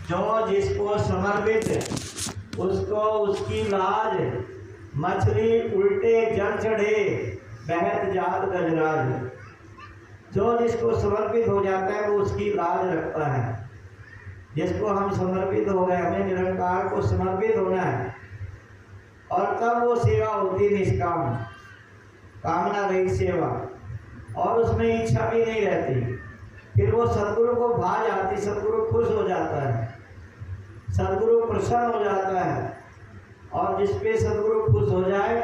जो जिसको समर्पित उसको उसकी लाज, मछली उल्टे जल चढ़े बहत जात गजराज। जो जिसको समर्पित हो जाता है वो उसकी लाज रखता है। जिसको हम समर्पित हो गए, हमें निरंकार को समर्पित होना है, और तब वो सेवा होती निष्काम, कामना रहित सेवा, और उसमें इच्छा भी नहीं रहती। फिर वो सदगुरु को भा जाती, सदगुरु खुश हो जाता है, सदगुरु प्रसन्न हो जाता है। और जिस पे सदगुरु खुश हो जाए,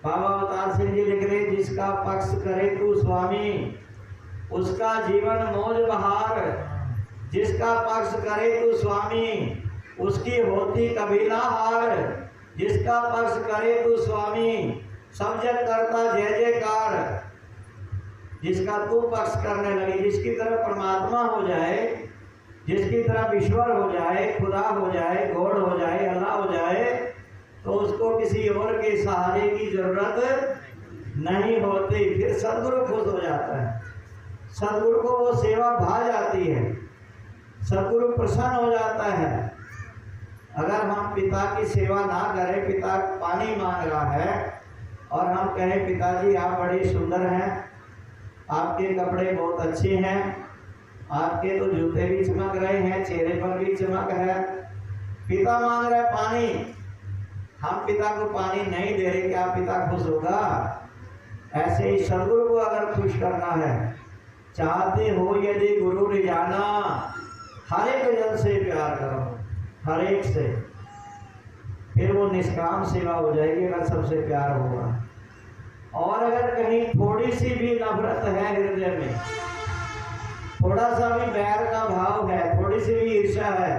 बाबा अवतार सिंह जी लिख रहे, जिसका पक्ष करे तू स्वामी उसका जीवन मौज बहार। जिसका पक्ष करे तू स्वामी उसकी होती कबीला हार। जिसका पक्ष करे तू स्वामी सब जग करता जय जयकार। जिसका तू पक्ष करने लगे, जिसकी तरफ परमात्मा हो जाए, जिसकी तरफ ईश्वर हो जाए, खुदा हो जाए, गॉड हो जाए, अल्लाह हो जाए, तो उसको किसी और के सहारे की जरूरत नहीं होती। फिर सदगुरु खुश हो जाता है, सदगुरु को वो सेवा भा जाती है, सदगुरु प्रसन्न हो जाता है। अगर हम पिता की सेवा ना करें, पिता पानी मांग रहा है और हम कहें पिताजी आप बड़े सुंदर हैं, आपके कपड़े बहुत अच्छे हैं, आपके तो जूते भी चमक रहे हैं, चेहरे पर भी चमक है, पिता मांग रहा है पानी, हम पिता को पानी नहीं दे रहे, क्या पिता खुश होगा? ऐसे ही सदगुरु को अगर खुश करना है, चाहते हो यदि गुरु रिझाना, हर एक जन से प्यार करो, हर एक से, फिर वो निष्काम सेवा हो जाएगी अगर सबसे प्यार होगा। और अगर कहीं थोड़ी सी भी नफरत है हृदय में, थोड़ा सा भी बैर का भाव है, थोड़ी सी भी ईर्ष्या है,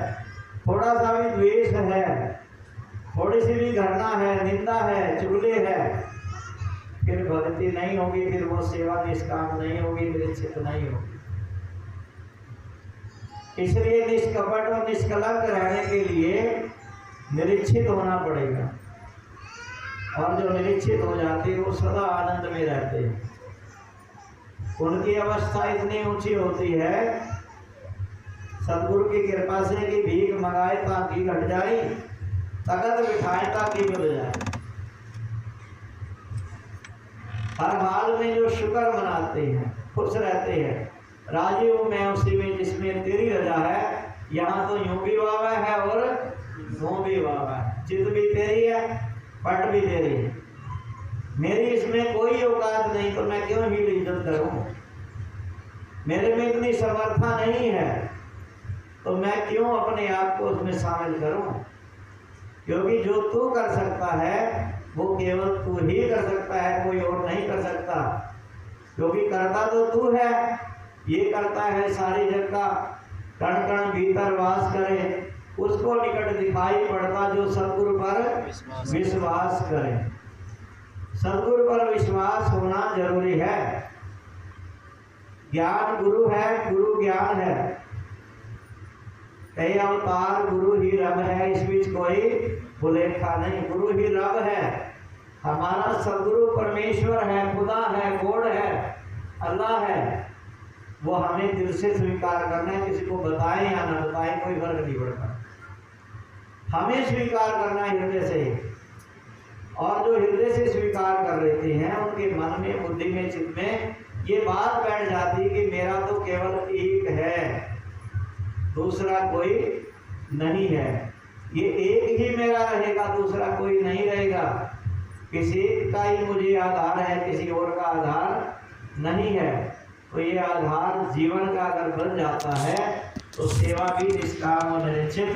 थोड़ा सा भी द्वेष है, थोड़ी सी भी घृणा है, निंदा है, चुगली है, फिर भक्ति नहीं होगी, फिर वो सेवा निष्काम नहीं होगी, निश्चित नहीं होगी। इसलिए निष्कपट और निष्कलंक रहने के लिए निरीक्षित होना पड़ेगा, और जो निरीक्षित हो जाते हैं वो सदा आनंद में रहते हैं। उनकी अवस्था इतनी ऊंची होती है सदगुरु की कृपा से कि भीख मंगाए ताकि घट जाए, तकत बिठाए ताकि मिल जाए। हर हाल में जो शुक्र मनाते हैं, खुश रहते हैं, राजी हूँ मैं उसी में जिसमें तेरी रजा है। यहाँ तो यूं भी वावा है और यूं भी वावा है, चित भी तेरी है, पट भी तेरी है, मेरी इसमें कोई औकात नहीं, तो मैं क्यों ही इज्जत करूं? मेरे में इतनी समर्था नहीं है, तो मैं क्यों अपने आप को उसमें शामिल करूं? क्योंकि जो तू कर सकता है वो केवल तू ही कर सकता है, कोई और नहीं कर सकता। क्योंकि करता तो तू है, ये करता है सारी जग का, कण कण भीतर वास करे, उसको निकट दिखाई पड़ता जो सदगुरु पर विश्वास करे। सदगुरु पर विश्वास होना जरूरी है। ज्ञान गुरु है, गुरु ज्ञान है, कई अवतार गुरु ही रब है, इस बीच कोई भुलेखा नहीं, गुरु ही रब है। हमारा सदगुरु परमेश्वर है, खुदा है, गॉड है, अल्लाह है, वो हमें दिल से स्वीकार करना है। किसी को बताएं या ना बताएं कोई फर्क नहीं पड़ता, हमें स्वीकार करना है हृदय से। और जो हृदय से स्वीकार कर लेते हैं उनके मन में, बुद्धि में, चित्त में ये बात बैठ जाती है कि मेरा तो केवल एक है, दूसरा कोई नहीं है, ये एक ही मेरा रहेगा, दूसरा कोई नहीं रहेगा, किसी का ही मुझे आधार है, किसी और का आधार नहीं है। तो ये आधार जीवन का अगर बन जाता है तो सेवा भी निष्काम और निश्चित